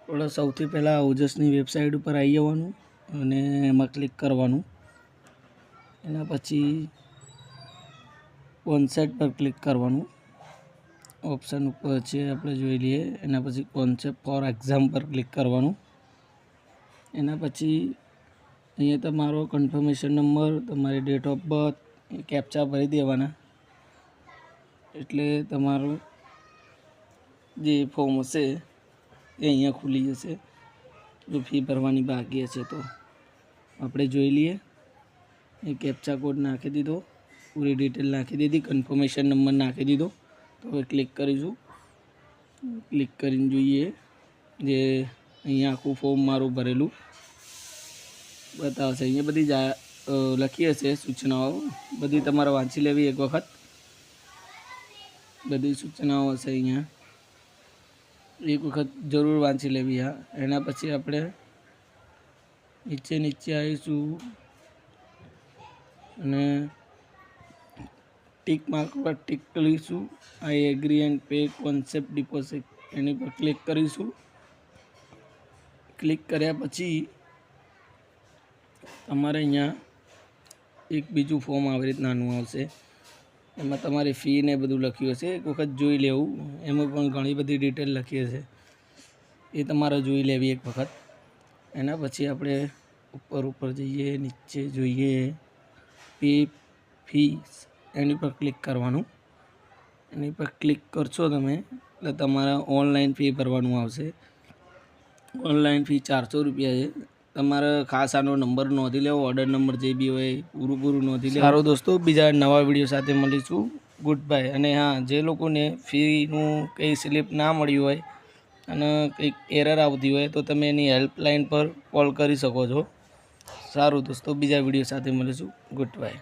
આપણે સૌથી પહેલાં ઓજસની વેબસાઇટ ઉપર આવી જવાનું અને એમાં ક્લિક કરવાનું. એના પછી કોન્સેપ્ટ પર ક્લિક કરવાનું. ઓપ્શન ઉપર છે આપણે જોઈ લઈએ. એના પછી કોન્સેપ્ટ ફોર એક્ઝામ પર ક્લિક કરવાનું. એના પછી અહીંયા તમારો કન્ફર્મેશન નંબર, તમારી ડેટ ઓફ બર્થ, કેપ્ચા ભરી દેવાના. એટલે તમારું જે ફોર્મ હશે એ અહીંયા ખુલી જશે. જો ફી ભરવાની બાકી હશે તો આપણે જોઈ લઈએ. એ કેપ્ચા કોડ નાખી દીધો, પૂરી ડિટેલ નાખી દીધી, કન્ફર્મેશન નંબર નાખી દીધો. તો હવે ક્લિક કરીશું. ક્લિક કરીને જોઈએ જે અહીંયા આખું ફોર્મ મારું ભરેલું બતાવશે. અહીંયા બધી લખી હશે સૂચનાઓ, બધી તમારે વાંચી લેવી એક વખત. બધી સૂચનાઓ હશે અહીંયા, એક વખત જરૂર વાંચી લેવી. હા, એના પછી આપણે નીચે આવીશું અને ટિક માર્ક પર ટિક કરીશું. I agree and pay concept deposit any પર ક્લિક કરીશું. ક્લિક કર્યા પછી તમારે અહીંયા એક બીજું ફોર્મ આવી રીત નાનું આવશે. એમાં તમારી ફી ને બધું લખ્યું હશે, એક વખત જોઈ લેવું. એમાં પણ ઘણી બધી ડિટેલ લખી હશે, એ તમારે જોઈ લેવી એક વખત. એના પછી આપણે ઉપર જઈએ, નીચે જોઈએ, પે ફીસ એની પર ક્લિક કરવાનું. એની પર ક્લિક કરશો તમે એટલે તમારે ઓનલાઈન ફી ભરવાનું આવશે. ઓનલાઈન ફી 400 રૂપિયા છે. તમારે ખાસ આનો નંબર નોંધી લેવો, ઓર્ડર નંબર જે બી હોય પૂરું નોંધી લેવો. સારું દોસ્તો, બીજા નવા વિડીયો સાથે મળીશું. Good bye. અને હા, જે લોકોને ફીનું કંઈ સ્લીપ ના મળ્યું હોય અને કંઈક એરર આવતી હોય તો તમે એની હેલ્પલાઇન પર કોલ કરી શકો છો. સારું દોસ્તો, બીજા વિડીયો સાથે મળીશું. Good bye.